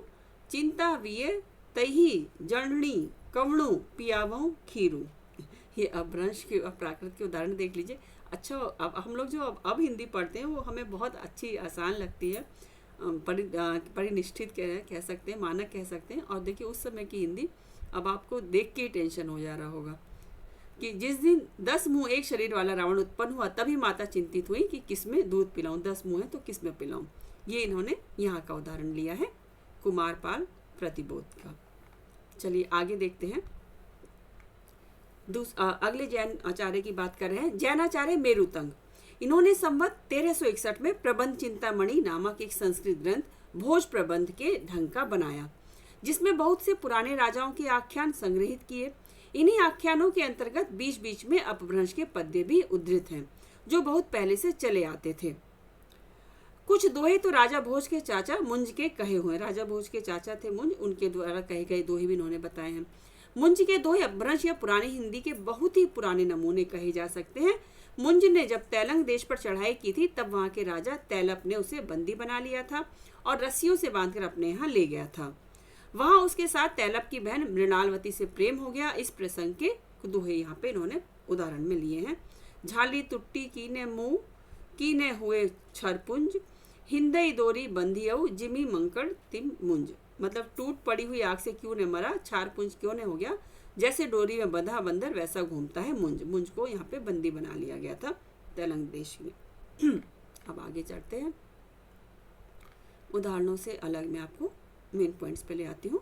चिंता विये तही जर्णी कवणु पियावों खीरू। ये अपभ्रंश के प्राकृत के उदाहरण देख लीजिए। अच्छा, अब हम लोग जो अब हिंदी पढ़ते हैं वो हमें बहुत अच्छी आसान लगती है, परिनिष्ठित कह सकते हैं, मानक कह सकते हैं। और देखिए उस समय की हिंदी अब आपको देख के ही टेंशन हो जा रहा होगा कि जिस दिन 10 मुँह एक शरीर वाला रावण उत्पन्न हुआ तभी माता चिंतित हुई कि किसमें दूध पिलाऊं, 10 मुँह है तो किसमें पिलाऊं। ये इन्होंने यहाँ का उदाहरण लिया है कुमारपाल प्रतिबोध का। चलिए आगे देखते हैं। अगले जैन आचार्य की बात कर रहे हैं, जैनाचार्य मेरुतंग। इन्होंने संवत 1361 में प्रबंध चिंतामणि नामक एक संस्कृत ग्रंथ भोज प्रबंध के ढंग का बनाया, जिसमें बहुत से पुराने राजाओं के आख्यान संग्रहित किए। इन्हीं आख्यानों के अंतर्गत बीच बीच में अपभ्रंश के पद्य भी उद्धृत हैं, जो बहुत पहले से चले आते थे। कुछ दोहे तो राजा भोज के चाचा मुंज के कहे हुए, राजा भोज के चाचा थे मुंज, उनके द्वारा कहे गए दोहे भी इन्होंने बताए हैं। मुंज के दोहे अपभ्रंश या पुरानी हिंदी के बहुत ही पुराने नमूने कहे जा सकते हैं। मुंज ने जब तैलंग देश पर चढ़ाई की थी तब वहां के राजा तैलप ने उसे बंदी बना लिया था और रस्सियों से बांधकर अपने यहाँ ले गया था। वहां उसके साथ तैलप की बहन मृणालवती से प्रेम हो गया। इस प्रसंग के दोहे यहाँ पे इन्होंने उदाहरण में लिए हैं। झाली तुट्टी कीने मुंह कीने हुए छरपुंज हिंदई दोरी बंधियऊ जिमी मंकड़ तिम मुंज। मतलब टूट पड़ी हुई आग से क्यों ने मरा, छारपुंज क्यों ने हो गया, जैसे डोरी में बंधा बंदर वैसा घूमता है मुंज। मुंज को यहाँ पे बंदी बना लिया गया था तेलंग देश में। अब आगे चढ़ते हैं, उदाहरणों से अलग मैं आपको मेन पॉइंट्स पे ले आती हूँ।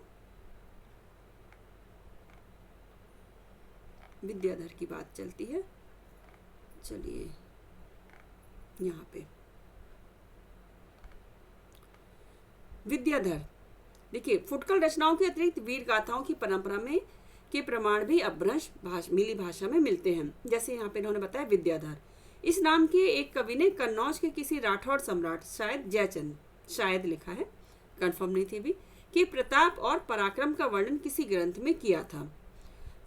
विद्याधर की बात चलती है। चलिए यहाँ पे विद्याधर देखिए, फुटकल रचनाओं के अतिरिक्त वीर गाथाओं की परंपरा में के प्रमाण भी अपभ्रंश मिली भाषा में मिलते हैं। जैसे यहाँ पे इन्होंने बताया विद्याधर इस नाम के एक कवि ने कन्नौज के किसी राठौड़ सम्राट शायद जयचंद शायद लिखा है, कंफर्म नहीं थी भी, कि प्रताप और पराक्रम का वर्णन किसी ग्रंथ में किया था।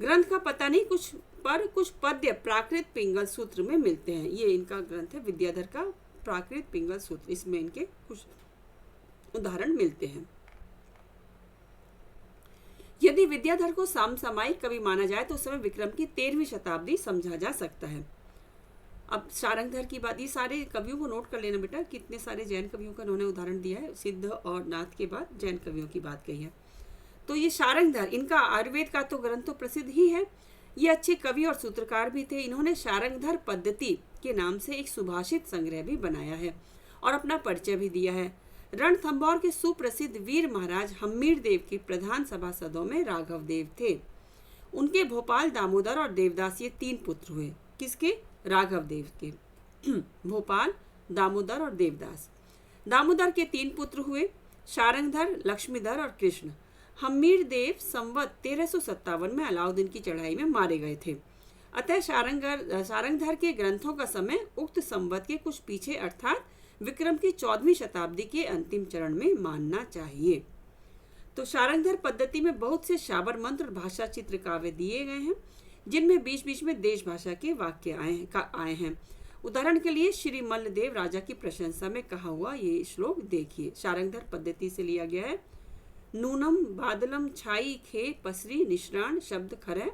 ग्रंथ का पता नहीं, कुछ पद्य प्राकृत पिंगल सूत्र में मिलते हैं। ये इनका ग्रंथ है विद्याधर का प्राकृत पिंगल सूत्र, इसमें इनके कुछ उदाहरण मिलते हैं। यदि विद्याधर को समसामयिक कवि माना जाए तो उस समय विक्रम की 13वीं शताब्दी समझा जा सकता है। अब शारंगधर की बात, ये सारे कवियों को नोट कर लेना बेटा, कितने सारे जैन कवियों का उन्होंने उदाहरण दिया है। सिद्ध और नाथ के बाद जैन कवियों की बात कही है। तो ये शारंगधर, इनका आयुर्वेद का तो ग्रंथ तो प्रसिद्ध ही है। ये अच्छे कवि और सूत्रकार भी थे। इन्होंने शारंगधर पद्धति के नाम से एक सुभाषित संग्रह भी बनाया है और अपना परिचय भी दिया है। रणथंभौर के सुप्रसिद्ध वीर महाराज हम्मीर देव के प्रधान सभासदों में राघव देव थे। उनके भोपाल, दामोदर और देवदास ये 3 पुत्र हुए। किसके? राघव देव के। भोपाल, दामोदर और देवदास। दामोदर के 3 पुत्र हुए, शारंगधर, लक्ष्मीधर और कृष्ण। हम्मीर देव संवत 1357 में अलाउद्दीन की चढ़ाई में मारे गए थे। अतः शारंगधर के ग्रंथों का समय उक्त संवत के कुछ पीछे अर्थात विक्रम की 14वीं शताब्दी के अंतिम चरण में मानना चाहिए। तो शारंगधर पद्धति में बहुत से शाबर मंत्र और भाषा चित्र काव्य दिए गए हैं, जिनमें बीच बीच में देश भाषा के वाक्य आए हैं। उदाहरण के लिए श्री मल्लदेव राजा की प्रशंसा में कहा हुआ ये श्लोक देखिए। शारंगधर पद्धति से लिया गया है। नूनम बादलम छाई खे पसरी निश्राण शब्द खरय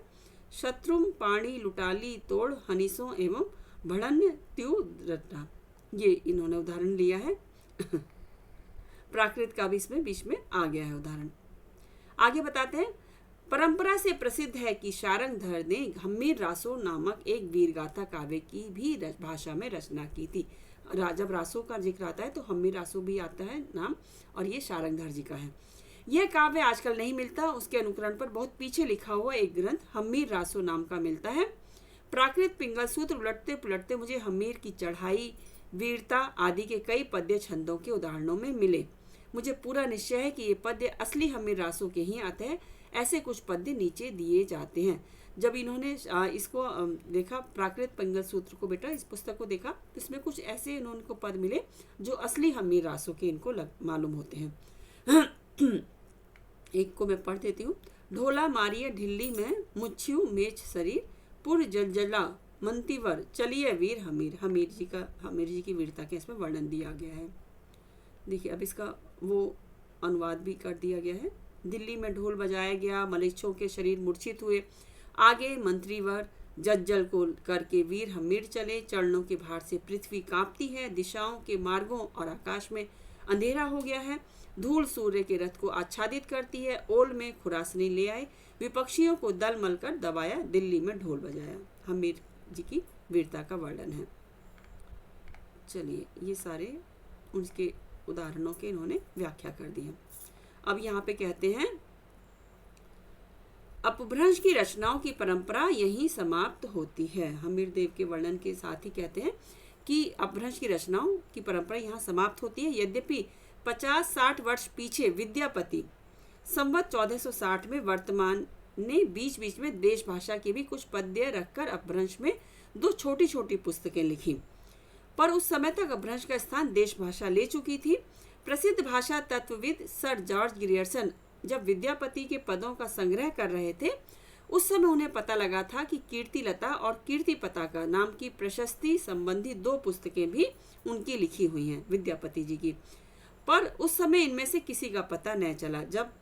शत्रुम पाणी लुटाली तोड़ हनीसों एवं भड़न्य त्यू रत्ना। ये इन्होंने उदाहरण लिया है। प्राकृत का भी इसमें बीच में आ गया है उदाहरण। आगे बताते हैं। परंपरा से प्रसिद्ध है कि शारंगधर ने हम्मीर रासो नामक एक वीरगाथा काव्य की भी भाषा में रचना की थी। जब रासो का जिक्र आता है तो हम्मीर रासो भी आता है नाम, और ये शारंगधर जी का है। यह काव्य आजकल नहीं मिलता। उसके अनुकरण पर बहुत पीछे लिखा हुआ एक ग्रंथ हम्मीर रासो नाम का मिलता है। प्राकृत पिंगल सूत्र उलटते पुलटते मुझे हम्मीर की चढ़ाई, वीरता आदि के कई पद्य छंदों के उदाहरणों में मिले। मुझे पूरा निश्चय है कि ये पद्य असली हम्मीर रासो के ही आते हैं। ऐसे कुछ पद्य नीचे दिए जाते हैं। जब इन्होंने इसको देखा, प्राकृत पिंगल सूत्र को बेटा, इस पुस्तक को देखा, तो इसमें कुछ ऐसे इनको पद मिले जो असली हम्मीर रासो के इनको मालूम होते हैं। एक को मैं पढ़ देती हूँ। ढोला मारिय ढिल्ली में मुच्छ्यू मेच शरीर पुर जलजला मंतीवर चलिए वीर हमीर। हमीर जी की वीरता के इसमें वर्णन दिया गया है। देखिए अब इसका वो अनुवाद भी कर दिया गया है। दिल्ली में ढोल बजाया गया, मलेच्छों के शरीर मूर्छित हुए, आगे मंत्रीवर जज्जल को करके वीर हमीर चले। चरणों के भार से पृथ्वी कांपती है, दिशाओं के मार्गों और आकाश में अंधेरा हो गया है। धूल सूर्य के रथ को आच्छादित करती है। ओल में खुरासनी ले आए, विपक्षियों को दल मल कर दबाया, दिल्ली में ढोल बजाया। हमीर जी की वीरता का वर्णन है। चलिए ये सारे उनके उदाहरणों के इन्होंने व्याख्या कर दी है। अब यहाँ पे कहते हैं अपभ्रंश की रचनाओं की परंपरा यहीं समाप्त होती है। हमीर देव के वर्णन के साथ ही कहते हैं कि अपभ्रंश की रचनाओं की परंपरा यहाँ समाप्त होती है। यद्यपि 50-60 वर्ष पीछे विद्यापति संवत 1460 में वर्तमान ने बीच बीच में देश भाषा के भी कुछ पद्य रखकर अपभ्रंश में 2 छोटी छोटी पुस्तकें लिखी, पर उस समय तक अपभ्रंश का स्थान देश भाषा ले चुकी थी। प्रसिद्ध भाषा तत्वविद सर जॉर्ज ग्रियर्सन जब विद्यापति के पदों का संग्रह कर रहे थे, उस समय उन्हें पता लगा था कि कीर्तिलता और कीर्ति पताका नाम की प्रशस्ति संबंधी 2 पुस्तकें भी उनकी लिखी हुई हैं, विद्यापति जी की। पर उस समय इनमें से किसी का पता नहीं चला। जब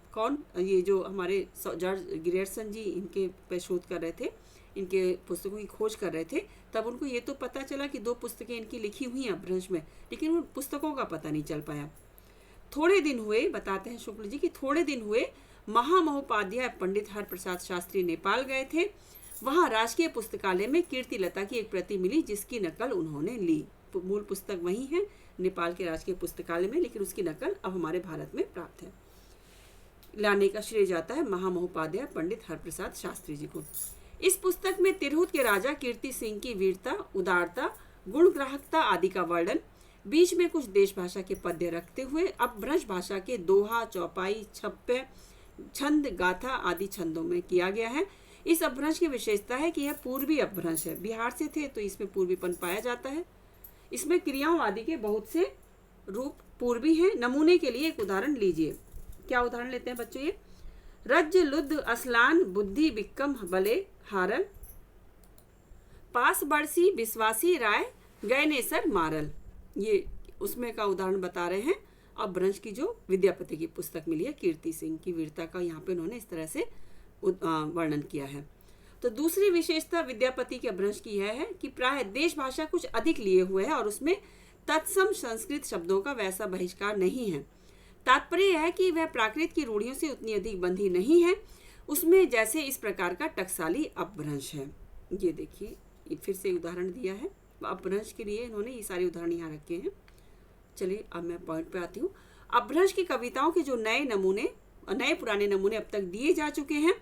ये जो हमारे जॉर्ज ग्रियर्सन जी इनके पे शोध कर रहे थे, इनके पुस्तकों की खोज कर रहे थे, तब उनको ये तो पता चला कि 2 पुस्तकें इनकी लिखी हुई हैं अपभ्रंश में, लेकिन उन पुस्तकों का पता नहीं चल पाया। थोड़े दिन हुए, बताते हैं शुक्ल जी, कि थोड़े दिन हुए महामहोपाध्याय पंडित हरप्रसाद शास्त्री नेपाल गए थे। वहां राजकीय पुस्तकालय में कीर्तिलता की एक प्रति मिली, जिसकी नकल उन्होंने ली। मूल पुस्तक वही है नेपाल के राजकीय पुस्तकालय में, लेकिन उसकी नकल अब हमारे भारत में प्राप्त है। लाने का श्रेय जाता है महामहोपाध्याय पंडित हरप्रसाद शास्त्री जी को। इस पुस्तक में तिरहुत के राजा कीर्ति सिंह की वीरता, उदारता, गुणग्राहकता आदि का वर्णन, बीच में कुछ देश भाषा के पद्य रखते हुए अपभ्रंश भाषा के दोहा, चौपाई, छप्पे, छंद, गाथा आदि छंदों में किया गया है। इस अपभ्रंश की विशेषता है कि यह पूर्वी अपभ्रंश है। बिहार से थे तो इसमें पूर्वीपन पाया जाता है। इसमें क्रियाओं आदि के बहुत से रूप पूर्वी हैं। नमूने के लिए एक उदाहरण लीजिए। क्या उदाहरण लेते हैं बच्चों? ये रज्ज लुद्ध असलान बुद्धि बिक्कम बले हारल पास बरसी विश्वासी राय गए ने सर मारल। ये उसमें का उदाहरण बता रहे हैं अपभ्रंश की जो विद्यापति की पुस्तक मिली है, कीर्ति सिंह की वीरता का यहाँ पे उन्होंने इस तरह से वर्णन किया है। तो दूसरी विशेषता विद्यापति के अपभ्रंश की यह है कि प्राय देश भाषा कुछ अधिक लिए हुए है और उसमें तत्सम संस्कृत शब्दों का वैसा बहिष्कार नहीं है। तात्पर्य यह है कि वह प्राकृत की रूढ़ियों से उतनी अधिक बंधी नहीं है, उसमें जैसे इस प्रकार का टकसाली अपभ्रंश है। ये देखिए फिर से उदाहरण दिया है अपभ्रंश के लिए, इन्होंने ये सारे उदाहरण यहाँ रखे हैं। चलिए अब मैं पॉइंट पे आती हूँ। अपभ्रंश की कविताओं के जो नए पुराने नमूने अब तक दिए जा चुके हैं,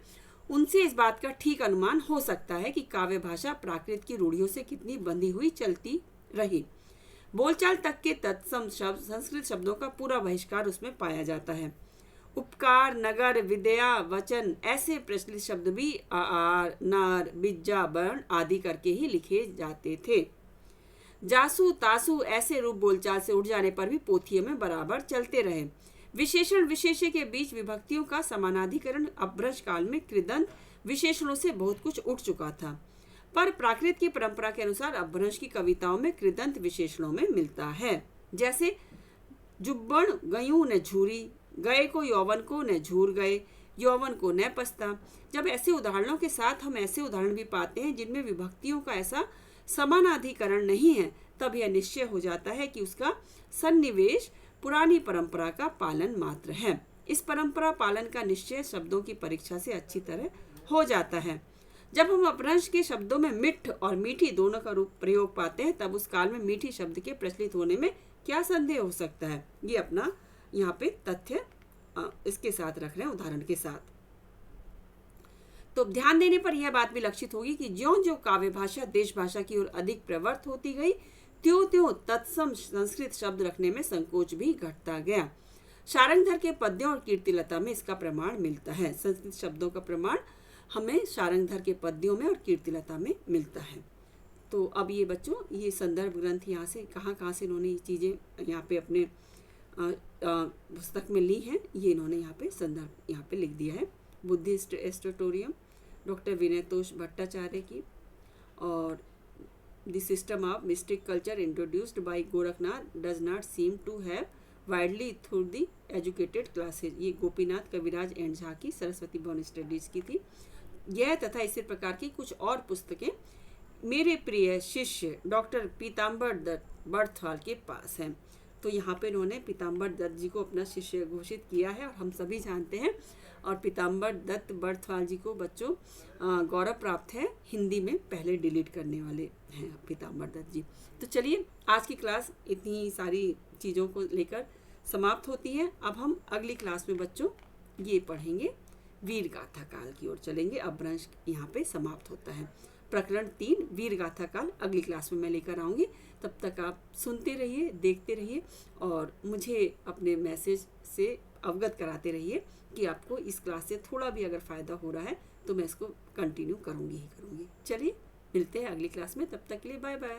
उनसे इस बात का ठीक अनुमान हो सकता है कि काव्य भाषा प्राकृत की रूढ़ियों से कितनी बंधी हुई चलती रही। बोलचाल तक के तत्सम शब्द संस्कृत शब्दों का पूरा बहिष्कार उसमें पाया जाता है। उपकार, नगर, विद्या, वचन ऐसे प्रचलित शब्द भी आर, नार, बिज्जा, वर्ण आदि करके ही लिखे जाते थे। जासू, तासू ऐसे रूप बोलचाल से उठ जाने पर भी पोथियों में बराबर चलते रहे। विशेषण विशेष्य के बीच विभक्तियों का समानाधिकरण अपभ्रंश काल में कृदंत विशेषणों से बहुत कुछ उठ चुका था, पर प्राकृत की परंपरा के अनुसार अपभ्रंश की कविताओं में कृदंत विशेषणों में मिलता है। जैसे जुब्बन गयूं न झूरी, गए को यौवन को न झूर गए, यौवन को न पछता। जब ऐसे उदाहरणों के साथ हम ऐसे उदाहरण भी पाते हैं जिनमें विभक्तियों का ऐसा समानाधिकरण नहीं है, तब यह निश्चय हो जाता है कि उसका सन्निवेश पुरानी परंपरा का पालन मात्र है। इस परंपरा पालन का निश्चय शब्दों की परीक्षा से अच्छी तरह हो जाता है। जब हम अपभ्रंश के शब्दों में मिठ और मीठी दोनों का रूप प्रयोग पाते हैं, तब उस काल में मीठी शब्द के प्रचलित होने में क्या संदेह हो सकता है। ये अपना यहाँ पे तथ्य इसके साथ रख रहे हैं उदाहरण के साथ। तो ध्यान देने पर यह बात भी लक्षित होगी कि ज्यों ज्यों काव्य भाषा देश भाषा की ओर अधिक प्रवृत्त होती गई, त्यों त्यों तत्सम संस्कृत शब्द रखने में संकोच भी घटता गया। शारंगधर के पद्यों और कीर्तिलता में इसका प्रमाण मिलता है। संस्कृत शब्दों का प्रमाण हमें शारंगधर के पद्यों में और कीर्तिलता में मिलता है। तो अब ये बच्चों, ये संदर्भ ग्रंथ यहाँ से कहाँ से इन्होंने ये चीज़ें यहाँ पे अपने पुस्तक में ली हैं, ये इन्होंने यहाँ पे संदर्भ यहाँ पे लिख दिया है। Buddhist esoterism doctor Vinaytosh Bhattacharya की, और the system of mystic culture introduced by Gorakhnath does not seem to have widely through the educated classes. ये गोपीनाथ कविराज एंड झा की सरस्वती भवन स्टडीज की थी। यह तथा इसी प्रकार की कुछ और पुस्तकें मेरे प्रिय शिष्य डॉक्टर पीताम्बर दत्त बर्थवाल के पास हैं। तो यहाँ पे इन्होंने पीताम्बर दत्त जी को अपना शिष्य घोषित किया है, और हम सभी जानते हैं। और पीताम्बर दत्त बर्थवाल जी को बच्चों गौरव प्राप्त है, हिंदी में पहले डिलीट करने वाले हैं पीताम्बर दत्त जी। तो चलिए आज की क्लास इतनी सारी चीज़ों को लेकर समाप्त होती है। अब हम अगली क्लास में बच्चों ये पढ़ेंगे, वीर गाथा काल की ओर चलेंगे। अपभ्रंश यहाँ पे समाप्त होता है। प्रकरण 3 वीर गाथा काल अगली क्लास में मैं लेकर आऊँगी। तब तक आप सुनते रहिए, देखते रहिए, और मुझे अपने मैसेज से अवगत कराते रहिए कि आपको इस क्लास से थोड़ा भी अगर फ़ायदा हो रहा है तो मैं इसको कंटिन्यू करूँगी ही करूँगी। चलिए मिलते हैं अगली क्लास में, तब तक के लिए बाय बाय।